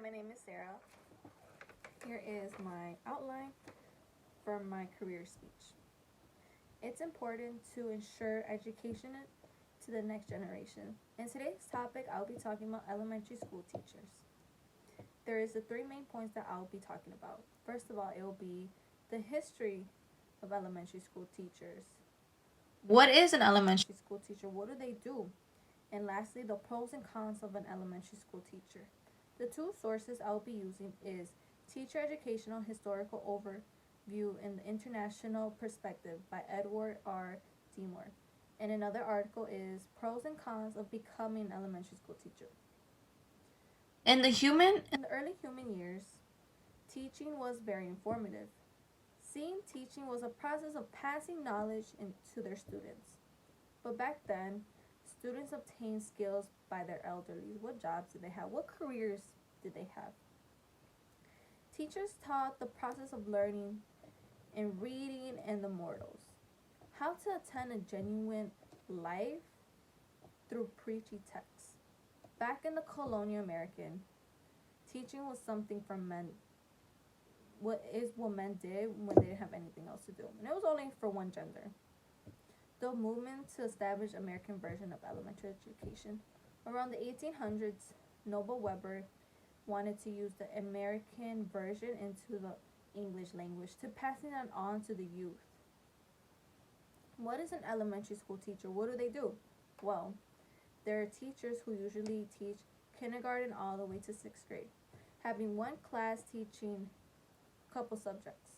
my name is Sarah. Here is my outline for my career speech. It's important to ensure education to the next generation. In today's topic, I'll be talking about elementary school teachers. There is the three main points that I'll be talking about. First of all, it will be the history of elementary school teachers. What is an elementary school teacher? What do they do? And lastly, the pros and cons of an elementary school teacher. The two sources I'll be using is Teacher Educational Historical Overview in the International Perspective by Edward R. Demore. And another article is Pros and Cons of Becoming an Elementary School Teacher. In the early human years, teaching was very informative. Seeing teaching was a process of passing knowledge to their students. But back then, students obtained skills by their elderly. What jobs did they have? What careers did they have? Teachers taught the process of learning and reading and the mortals. How to attend a genuine life through preachy texts. Back in the colonial American, teaching was something for men. What men did when they didn't have anything else to do. And it was only for one gender. The movement to establish American version of elementary education. Around the 1800s, Noble Weber wanted to use the American version into the English language to passing it on to the youth. What is an elementary school teacher? What do they do? Well, there are teachers who usually teach kindergarten all the way to 6th grade, having one class teaching a couple subjects.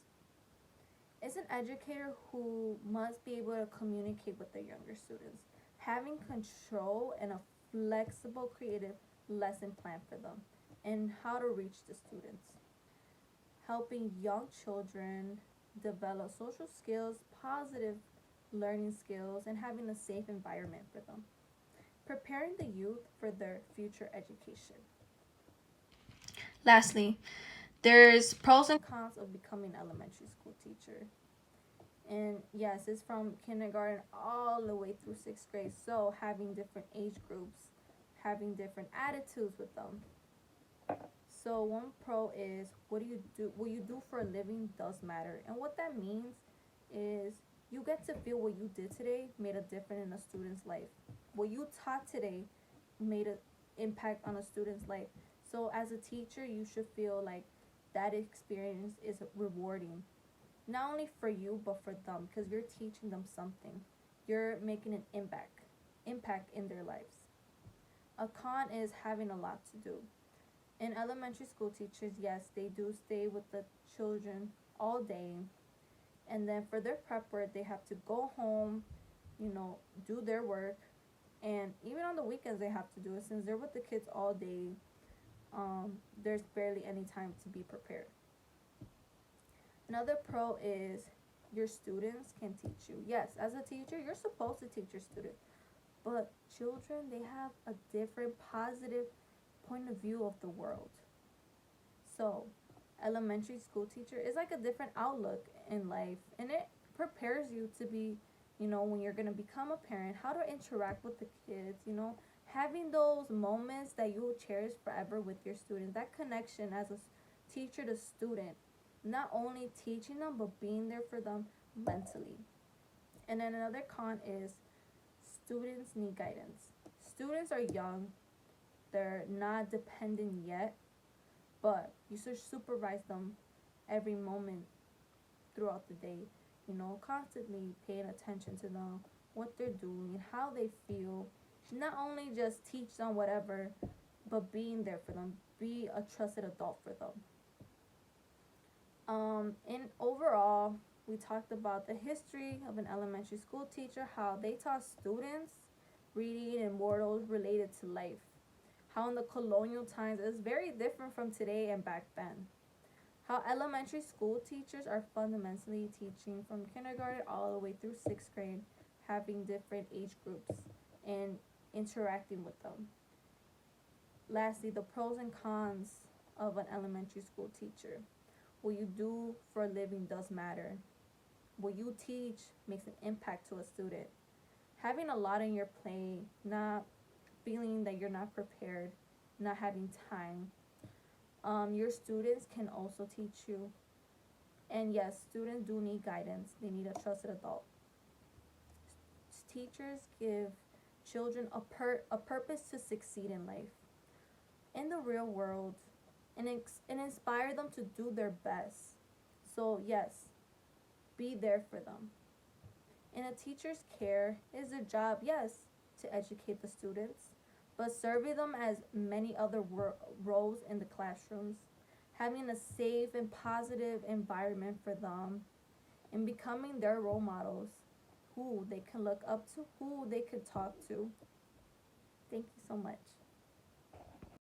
Is an educator who must be able to communicate with their younger students, having control and a flexible, creative lesson plan for them, and how to reach the students. Helping young children develop social skills, positive learning skills, and having a safe environment for them. Preparing the youth for their future education. Lastly, there's pros and cons of becoming an elementary school teacher. And yes, it's from kindergarten all the way through 6th grade. So having different age groups, having different attitudes with them. So one pro is what do you do? What you do for a living does matter, and what that means is you get to feel what you did today made a difference in a student's life. What you taught today made an impact on a student's life. So as a teacher, you should feel like that experience is rewarding, not only for you but for them, because you're teaching them something. You're making an impact in their lives. A con is having a lot to do. In elementary school teachers, yes, they do stay with the children all day, and then for their prep work, they have to go home, do their work, and even on the weekends they have to do it since they're with the kids all day. There's barely any time to be prepared. Another pro is your students can teach you. Yes, as a teacher, you're supposed to teach your student, but children, they have a different positive point of view of the world. So, elementary school teacher is like a different outlook in life, and it prepares you to be, when you're going to become a parent, how to interact with the kids, having those moments that you will cherish forever with your students, that connection as a teacher to student, not only teaching them but being there for them mentally. And then another con is students need guidance. Students are young, they're not dependent yet, but you should supervise them every moment throughout the day, constantly paying attention to them, what they're doing, how they feel. Not only just teach them whatever, but being there for them, be a trusted adult for them. In overall, we talked about the history of an elementary school teacher, how they taught students reading and morals related to life. How in the colonial times is very different from today and back then. How elementary school teachers are fundamentally teaching from kindergarten all the way through 6th grade, having different age groups and interacting with them. Lastly, the pros and cons of an elementary school teacher. What you do for a living does matter. What you teach makes an impact to a student. Having a lot on your plate, not feeling that you're not prepared, not having time, Your students can also teach you. And yes, students do need guidance. They need a trusted adult. Teachers give children a purpose to succeed in life, in the real world, and inspire them to do their best. So, yes, be there for them. In a teacher's care, it is their job, yes, to educate the students, but serving them as many other roles in the classrooms, having a safe and positive environment for them, and becoming their role models, who they can look up to, who they can talk to. Thank you so much.